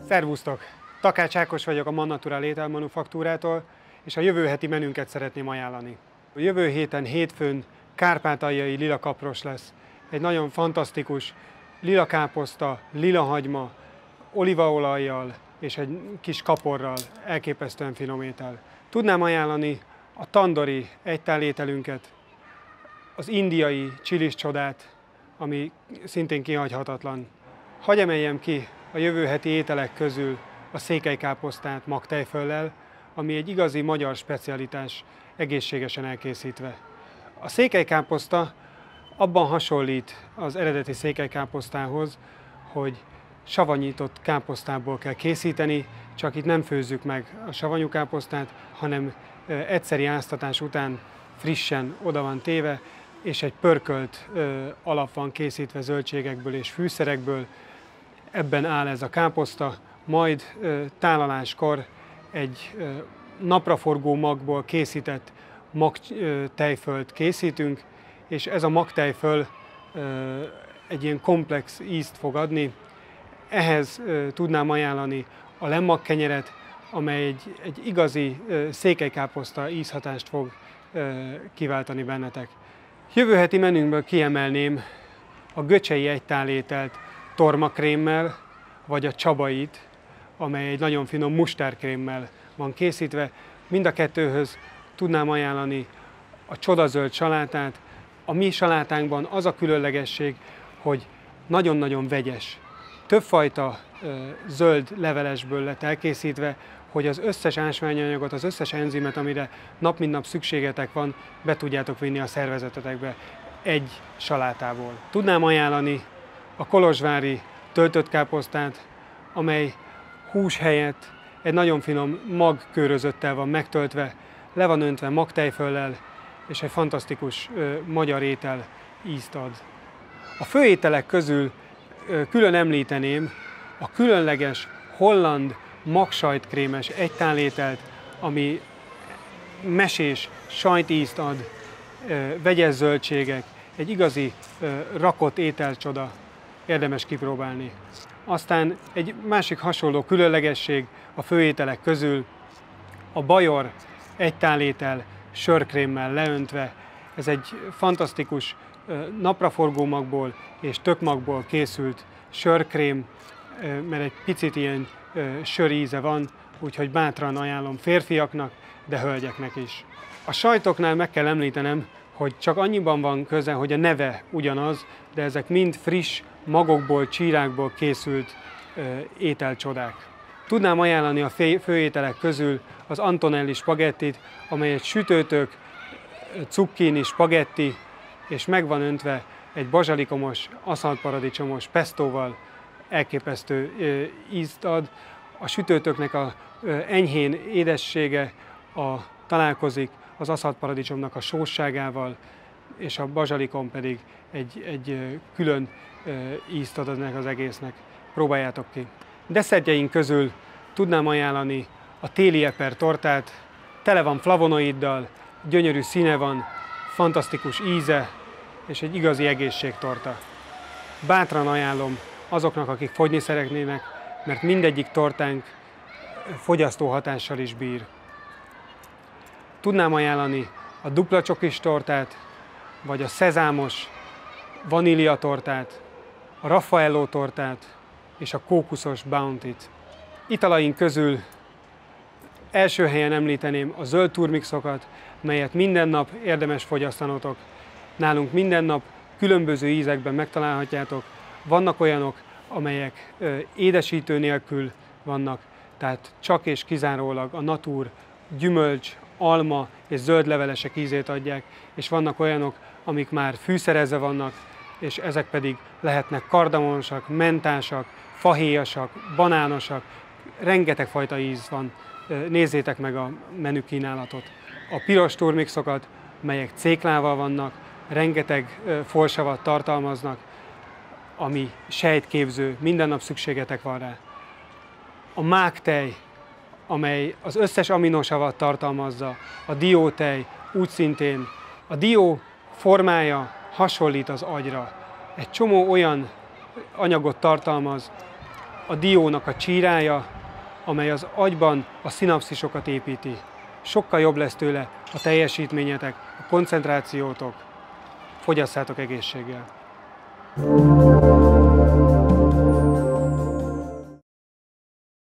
Szervusztok! Takács Ákos vagyok a Mannaturál ételmanufaktúrától, és a jövő heti menünket szeretném ajánlani. A jövő héten hétfőn kárpátaljai lilakapros lesz. Egy nagyon fantasztikus lilakáposzta, lilahagyma, olívaolajjal és egy kis kaporral, elképesztően finom étel. Tudnám ajánlani a tandori egytálételünket, az indiai csilis csodát, ami szintén kihagyhatatlan. Hadd emeljem ki a jövő heti ételek közül a székelykáposztát magtejföllel, ami egy igazi magyar specialitás, egészségesen elkészítve. A székelykáposzta abban hasonlít az eredeti székelykáposztához, hogy savanyított káposztából kell készíteni, csak itt nem főzzük meg a savanyú káposztát, hanem egyszeri áztatás után frissen oda van téve, és egy pörkölt alap van készítve zöldségekből és fűszerekből. Ebben áll ez a káposzta, majd tálaláskor egy napraforgó magból készített magtejfölt készítünk, és ez a magtejföl egy ilyen komplex ízt fog adni. Ehhez tudnám ajánlani a lemmagkenyeret, amely egy igazi székelykáposzta ízhatást fog kiváltani bennetek. Jövő heti menünkből kiemelném a göcsei egytálételt tormakrémmel, vagy a csabait, amely egy nagyon finom mustárkrémmel van készítve. Mind a kettőhöz tudnám ajánlani a csodazöld salátát. A mi salátánkban az a különlegesség, hogy nagyon-nagyon vegyes. Többfajta zöld levelesből lett elkészítve, hogy az összes ásványanyagot, az összes enzimet, amire nap mint nap szükségetek van, be tudjátok vinni a szervezetetekbe egy salátából. Tudnám ajánlani a kolozsvári töltött káposztát, amely hús helyett egy nagyon finom magkőrözöttel van megtöltve, le van öntve magtejföllel, és egy fantasztikus magyar étel ízt ad. A főételek közül külön említeném a különleges holland magsajtkrémes egytálételt, ami mesés sajtízt ad, vegyes zöldségek, egy igazi rakott ételcsoda, érdemes kipróbálni. Aztán egy másik hasonló különlegesség a főételek közül a bajor egytálétel sörkrémmel leöntve. Ez egy fantasztikus napraforgó magból és tökmagból készült sörkrém, mert egy picit ilyen söríze van, úgyhogy bátran ajánlom férfiaknak, de hölgyeknek is. A sajtoknál meg kell említenem, hogy csak annyiban van köze, hogy a neve ugyanaz, de ezek mind friss, magokból, csírákból készült ételcsodák. Tudnám ajánlani a főételek közül az Antonelli spagettit, amely egy sütőtök, cukkini spagetti, és meg van öntve egy bazsalikomos, aszaltparadicsomos pestóval, elképesztő ízt ad. A sütőtöknek a enyhén édessége találkozik az aszaltparadicsomnak a sósságával, és a bazsalikom pedig egy külön ízt ad ennek az egésznek. Próbáljátok ki! Desszertjeink közül tudnám ajánlani a téli eper tortát, tele van flavonoiddal, gyönyörű színe van, fantasztikus íze, és egy igazi egészségtorta. Bátran ajánlom azoknak, akik fogyni szeretnének, mert mindegyik tortánk fogyasztóhatással is bír. Tudnám ajánlani a dupla csokis tortát, vagy a szezámos vanília tortát, a raffaello tortát és a kókuszos bountyt. Italaink közül első helyen említeném a zöld turmixokat, melyet minden nap érdemes fogyasztanotok. Nálunk minden nap különböző ízekben megtalálhatjátok. Vannak olyanok, amelyek édesítő nélkül vannak, tehát csak és kizárólag a natur, gyümölcs, alma és zöld levelesek ízét adják, és vannak olyanok, amik már fűszerezve vannak, és ezek pedig lehetnek kardamonosak, mentásak, fahéjasak, banánosak, rengeteg fajta íz van. Nézzétek meg a menükínálatot. A piros turmixokat, melyek céklával vannak, rengeteg folsavat tartalmaznak, ami sejtképző, minden nap szükségetek van rá. A mágtej, amely az összes aminosavat tartalmazza, a diótej úgy szintén. A dió formája hasonlít az agyra. egy csomó olyan anyagot tartalmaz, a diónak a csírája, amely az agyban a szinapszisokat építi. Sokkal jobb lesz tőle a teljesítményetek, a koncentrációtok. Fogyasszátok egészséggel!